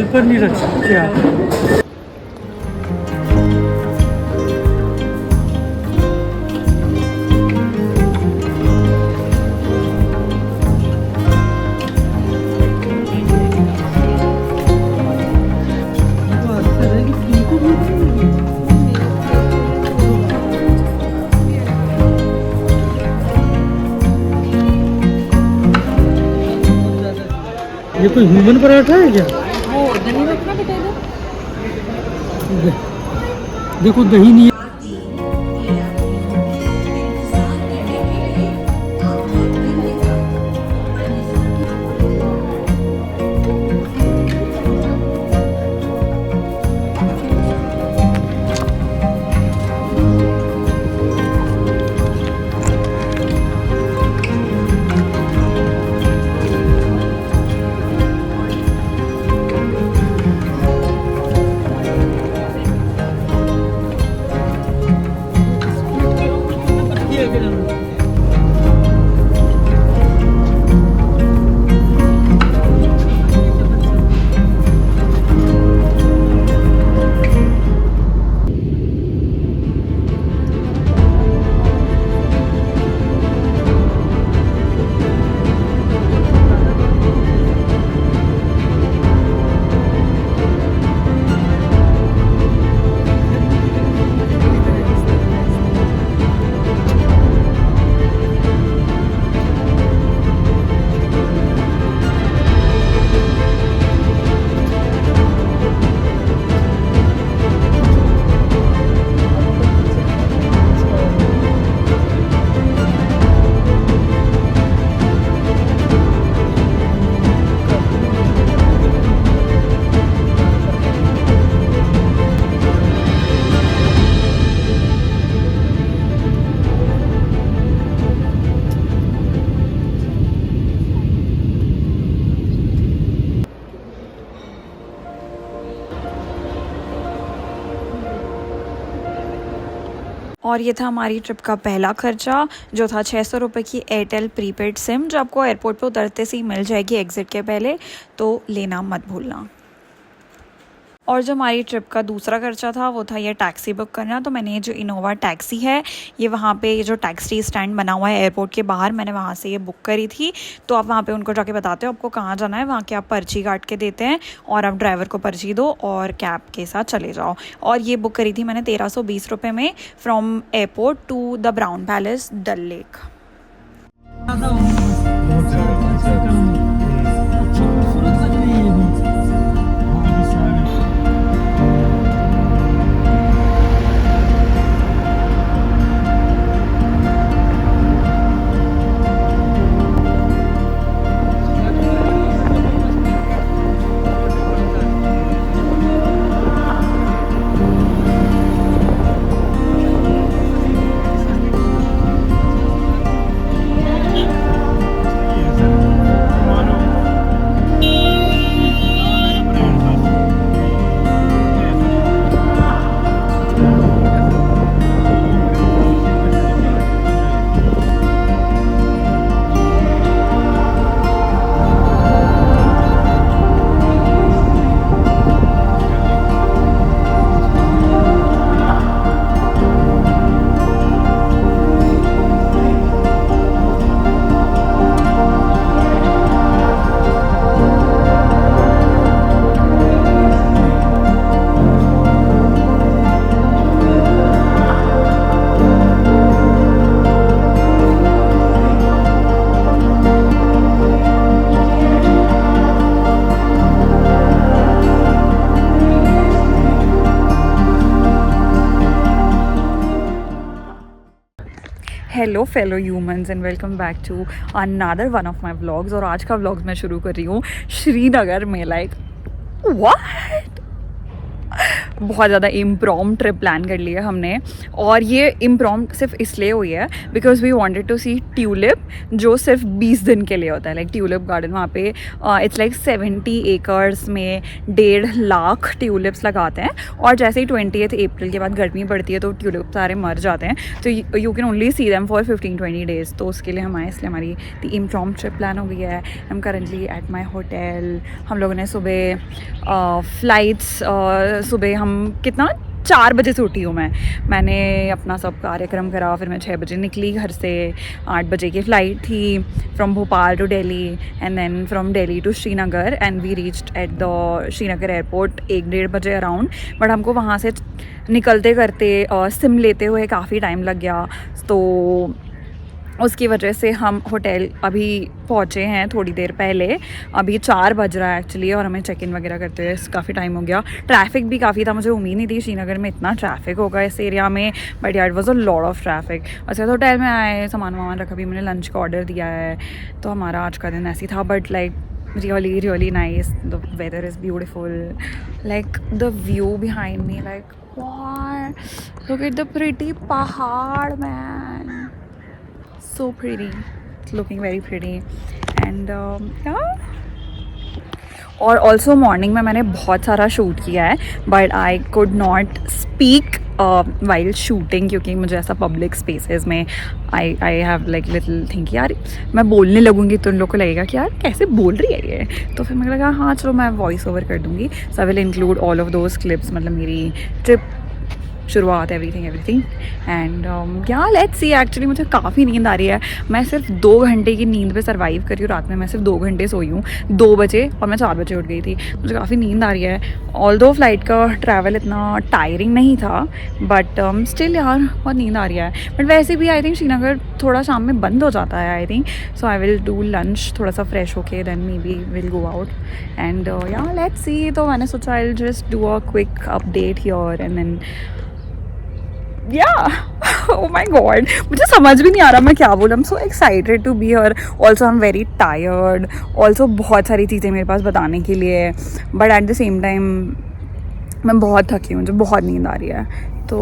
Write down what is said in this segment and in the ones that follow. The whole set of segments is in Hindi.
दिल पर नहीं रख सकते आप। ये कोई ह्यूमन पराठा है क्या? वो दही रखना बेटा इधर। देखो दही नहीं है। और ये था हमारी ट्रिप का पहला खर्चा, जो था 600 रुपये की एयरटेल प्रीपेड सिम, जो आपको एयरपोर्ट पे उतरते से ही मिल जाएगी एग्ज़िट के पहले, तो लेना मत भूलना। और जो हमारी ट्रिप का दूसरा खर्चा था वो था ये टैक्सी बुक करना। तो मैंने ये जो इनोवा टैक्सी है, ये वहाँ पे ये जो टैक्सी स्टैंड बना हुआ है एयरपोर्ट के बाहर, मैंने वहाँ से ये बुक करी थी। तो आप वहाँ पे उनको जाके बताते हो आपको कहाँ जाना है, वहाँ के आप पर्ची काट के देते हैं और आप ड्राइवर को पर्ची दो और कैब के साथ चले जाओ। और ये बुक करी थी मैंने 1320 रुपये में, from airport to the brown palace Dal lake. Hello fellow humans and welcome back to another one of my vlogs. और आज का व्लॉग मैं शुरू कर रही हूँ श्रीनगर में। लाइक व्हाट, बहुत ज़्यादा इम्प्रॉम्प्ट ट्रिप प्लान कर लिया हमने, और ये इम्प्रॉम्प्ट सिर्फ इसलिए हुई है because we wanted to see tulip, जो सिर्फ 20 दिन के लिए होता है। लाइक ट्यूलिप गार्डन वहाँ पे इट्स लाइक 70 एकर्स में 1.5 लाख ट्यूलिप्स लगाते हैं, और जैसे ही 20 अप्रैल के बाद गर्मी पड़ती है तो ट्यूलिप सारे मर जाते हैं, तो you can only see them for 15-20 days. तो उसके लिए हमारे इसलिए हमारी द इम्प्रॉम्प्ट ट्रिप प्लान हो गई है। I am currently at my hotel. हम लोगों ने सुबह फ्लाइट्स सुबह हम कितना 4 बजे से उठी हूँ मैंने अपना सब कार्यक्रम करा, फिर मैं 6 बजे निकली घर से। 8 बजे की फ़्लाइट थी from Bhopal to Delhi, and then from Delhi to Srinagar, and we reached at the Srinagar airport 1-1.5 बजे अराउंड। बट हमको वहाँ से निकलते करते सिम लेते हुए काफ़ी टाइम लग गया, तो उसकी वजह से हम होटल अभी पहुँचे हैं थोड़ी देर पहले। अभी 4 बज रहा है एक्चुअली, और हमें चेक इन वगैरह करते हुए काफ़ी टाइम हो गया। ट्रैफिक भी काफ़ी था, मुझे उम्मीद नहीं थी श्रीनगर में इतना ट्रैफिक होगा इस एरिया में, बट यार it was a lot of traffic. अच्छा, तो होटल में आए, सामान वामान रखा, भी मैंने लंच का ऑर्डर दिया है, तो हमारा आज का दिन ऐसी था। But like really nice, the weather is beautiful, like the view behind me, like wow, look at the pretty pahad, man, so pretty, it's looking very pretty, and yeah. और ऑल्सो मॉर्निंग में मैंने बहुत सारा शूट किया है, but I could not speak while shooting, क्योंकि मुझे ऐसा पब्लिक स्पेसेस में I have like little think यार मैं बोलने लगूंगी तो उन लोग को लगेगा कि यार कैसे बोल रही है ये, तो फिर मुझे लगा हाँ चलो मैं वॉइस ओवर कर दूँगी। So I will include all of those clips, मतलब मेरी ट्रिप शुरुआत, एवरीथिंग एंड या लेट्स सी। एक्चुअली मुझे काफ़ी नींद आ रही है, मैं सिर्फ 2 घंटे की नींद पे सर्वाइव करी हूँ। रात में मैं सिर्फ 2 घंटे सोई हूँ, 2 बजे, और मैं 4 बजे उठ गई थी। मुझे काफ़ी नींद आ रही है, ऑल्दो फ्लाइट का ट्रैवल इतना टायरिंग नहीं था, बट स्टिल यार बहुत नींद आ रही है। बट वैसे भी आई थिंक श्रीनगर थोड़ा शाम में बंद हो जाता है I think, so I will do lunch थोड़ा सा फ्रेश होके, then maybe will go out and या लेट्स सी। तो मैंने सोचा I will just do a quick update here and then oh my god, मुझे समझ भी नहीं आ रहा मैं क्या बोलूँ। I'm so excited to be here. Also I'm very tired. Also बहुत सारी चीज़ें मेरे पास बताने के लिए, but at the same time मैं बहुत थकी हूँ, मुझे बहुत नींद आ रही है। तो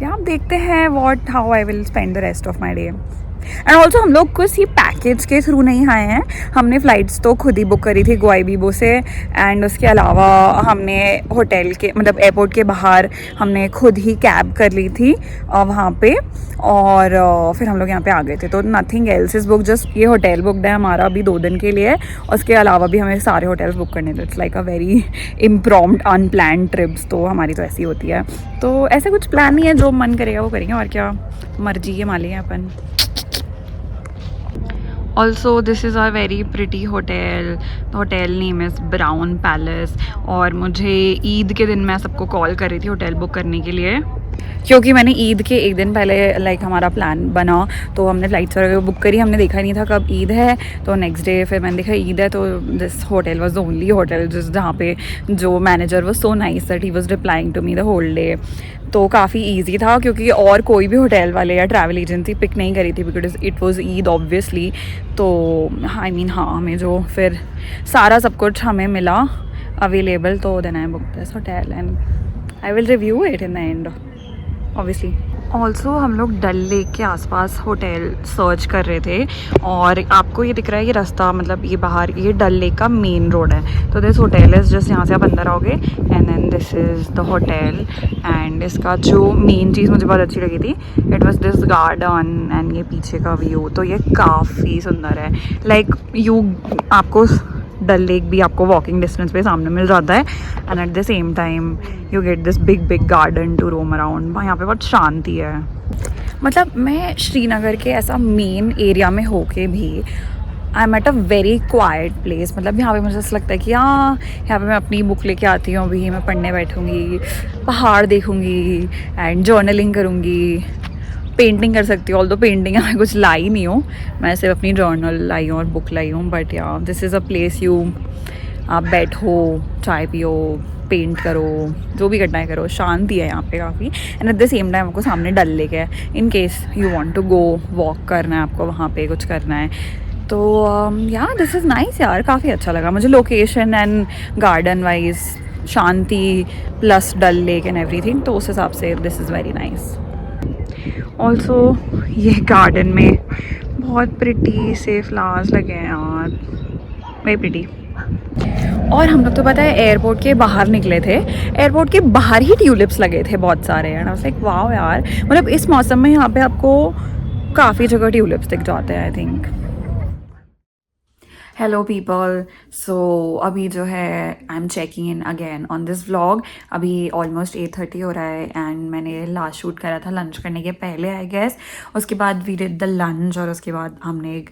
यार देखते हैं how I will spend the rest of my day. And also हम लोग किसी पैकेज के थ्रू नहीं आए हैं, हमने फ़्लाइट्स तो खुद ही बुक करी थी गोआईबीबो से, एंड उसके अलावा हमने होटल के मतलब एयरपोर्ट के बाहर हमने खुद ही कैब कर ली थी वहाँ पे, और फिर हम लोग यहाँ पे आ गए थे। तो nothing else is book, just ये होटल बुकड है हमारा अभी 2 दिन के लिए, उसके अलावा भी हमें सारे होटल्स बुक करने थे। It's like a very impromptu unplanned trips, तो हमारी तो ऐसी होती है। तो ऐसे कुछ प्लान नहीं है, जो मन करेगा वो करेंगे, और क्या मर्जी के मालिक हैं अपन। Also this is a very pretty hotel. The hotel name is Brown Palace, और मुझे ईद के दिन मैं सबको कॉल कर रही थी होटल बुक करने के लिए, क्योंकि मैंने ईद के 1 दिन पहले लाइक हमारा प्लान बना, तो हमने फ़्लाइट्स वगैरह बुक करी, हमने देखा नहीं था कब ईद है, तो नेक्स्ट डे फिर मैंने देखा ईद है, तो this hotel was the only hotel जहाँ पे जो manager was so nice that he was replying to me the whole day. तो काफ़ी इजी था, क्योंकि और कोई भी होटल वाले या ट्रैवल एजेंसी पिक नहीं करी थी, because it was Eid obviously. तो आई मीन हाँ, हमें जो फिर सारा सब कुछ हमें मिला अवेलेबल, तो then I book this hotel and I will review it in the end obviously. Also हम लोग डल लेक के आसपास होटल सर्च कर रहे थे, और आपको ये दिख रहा है ये रास्ता, मतलब ये बाहर ये डल लेक का मेन रोड है। तो दिस होटल इज़ जस्ट यहाँ से आप अंदर आओगे and then this is the hotel, and इसका जो मेन चीज़ मुझे बहुत अच्छी लगी थी, it was this garden and ये पीछे का व्यू, तो ये काफ़ी सुंदर है। लाइक आपको डल लेक भी आपको वॉकिंग डिस्टेंस पे सामने मिल जाता है, and at the same time you get this big garden to roam around. यहाँ पे बहुत शांति है, मतलब मैं श्रीनगर के ऐसा मेन एरिया में होके भी I am at a very quite place. मतलब यहाँ पे मुझे ऐसा लगता है कि हाँ यहाँ पे मैं अपनी बुक लेके आती हूँ, अभी मैं पढ़ने बैठूँगी, पहाड़ देखूँगी एंड जर्नलिंग करूँगी, पेंटिंग कर सकती हूँ। ऑल्दो पेंटिंग मैं कुछ लाई नहीं हूँ, मैं सिर्फ अपनी जर्नल लाई हूँ और बुक लाई हूँ, बट या दिस इज़ अ प्लेस आप बैठो, चाय पियो, पेंट करो, जो भी करना है करो, शांति है यहाँ पे काफ़ी। And at the same time आपको सामने डल लेक है, in case you want to go walk करना है आपको वहाँ पे, कुछ करना है तो या दिस इज़ नाइस यार, काफ़ी अच्छा लगा मुझे लोकेशन एंड गार्डन वाइज, शांति plus Dal lake and everything, तो उस हिसाब से this is very nice. Also ये गार्डन में बहुत प्रिटी से फ्लावर्स लगे हैं यार, वेरी प्रिटी। और हम लोग तो पता है एयरपोर्ट के बाहर निकले थे, एयरपोर्ट के बाहर ही ट्यूलिप्स लगे थे बहुत सारे, and I was like wow यार, मतलब इस मौसम में यहाँ पे आपको काफ़ी जगह ट्यूलिप्स दिख जाते हैं आई थिंक। हेलो पीपल, सो अभी जो है I am checking in again on this vlog. अभी ऑलमोस्ट 8:30 हो रहा है एंड मैंने लास्ट शूट करा था लंच करने के पहले आई गेस। उसके बाद वी डिड द लंच और उसके बाद हमने एक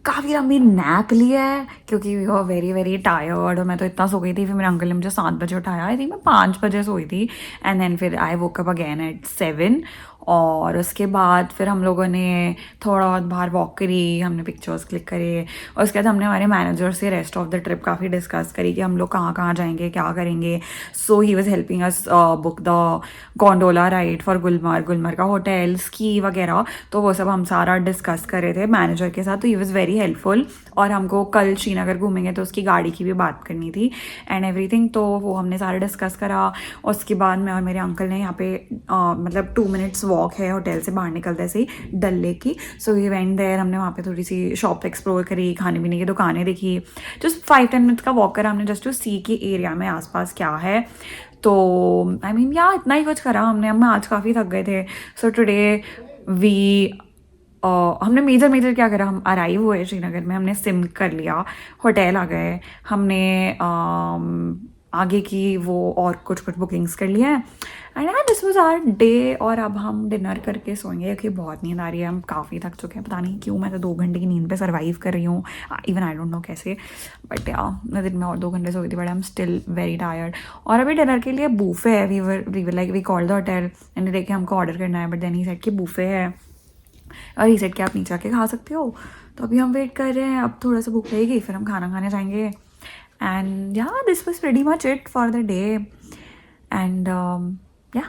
काफ़ी लंबी नैप लिया है क्योंकि we were very very tired, और मैं तो इतना सो गई थी। फिर मेरे अंकल ने मुझे 7 बजे उठाया, आई थिंक मैं 5 बजे सोई थी, एंड देन फिर आई वोक अप अगेन एट 7। और उसके बाद फिर हम लोगों ने थोड़ा बहुत बाहर वॉक करी, हमने पिक्चर्स क्लिक करे, और उसके बाद हमने हमारे मैनेजर से रेस्ट ऑफ द ट्रिप काफ़ी डिस्कस करी कि हम लोग कहाँ कहाँ जाएंगे, क्या करेंगे। So he was helping us book the gondola ride for Gulmarg का होटल, स्की वगैरह, तो वो सब हम सारा डिस्कस कर रहे थे मैनेजर के साथ, तो ही वॉज़ वेरी हेल्पफुल। और हमको कल श्रीनगर घूमेंगे तो उसकी गाड़ी की भी बात करनी थी एंड एवरीथिंग, तो वो हमने सारा डिस्कस करा। उसके बाद मैं और मेरे अंकल ने यहाँ पे मतलब 2 मिनट्स वॉक है होटल से बाहर निकलते से ही डल लेक की, सो वी वेंट देयर। हमने वहाँ पे थोड़ी सी शॉप एक्सप्लोर करी, खाने पीने की दुकानें देखी, जस्ट 5-10 मिनट्स का वॉक करा हमने जस्ट टू सी कि एरिया में आसपास क्या है। तो आई मीन या इतना ही कुछ करा हमने। हम आज काफ़ी थक गए थे, सो टुडे वी हमने मेजर क्या करा, हम अराइव हुए श्रीनगर में, हमने सिम कर लिया, होटल आ गए, हमने आगे की वो और कुछ बुकिंग्स कर लिए हैं, and this was our day. और अब हम डिनर करके सोएंगे क्योंकि बहुत नींद आ रही है, हम काफ़ी थक चुके हैं, पता नहीं क्यों। मैं तो 2 घंटे की नींद पे सर्वाइव कर रही हूँ, इवन आई डोंट नो कैसे, बट या मैं दिन में और 2 घंटे सोई थी, but I am still very tired. और अभी डिनर के लिए बूफे है, we were like we called the hotel and देखे हमको ऑर्डर करना है, बट देन ही सेड कि बूफे है, और ही सेड कि आप नीचे आके खा सकते हो। तो अभी हम वेट कर रहे हैं, अब थोड़ा सा भूख लगेगी फिर हम खाना खाने जाएंगे। एंड या this was pretty much it for the day and या।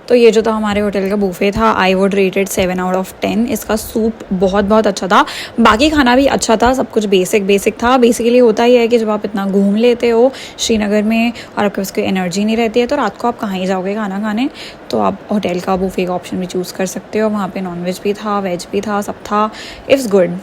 तो ये जो था हमारे होटल का बूफे था, आई वुड रेटेड 7/10। इसका सूप बहुत अच्छा था, बाकी खाना भी अच्छा था, सब कुछ बेसिक था। बेसिकली होता ही है कि जब आप इतना घूम लेते हो श्रीनगर में और आपके पास कोई एनर्जी नहीं रहती है, तो रात को आप कहाँ ही जाओगे खाना खाने, तो आप होटल का बूफे का ऑप्शन भी चूज़ कर सकते हो। वहाँ पे नॉन वेज भी था, वेज भी था, सब था, इट्स गुड।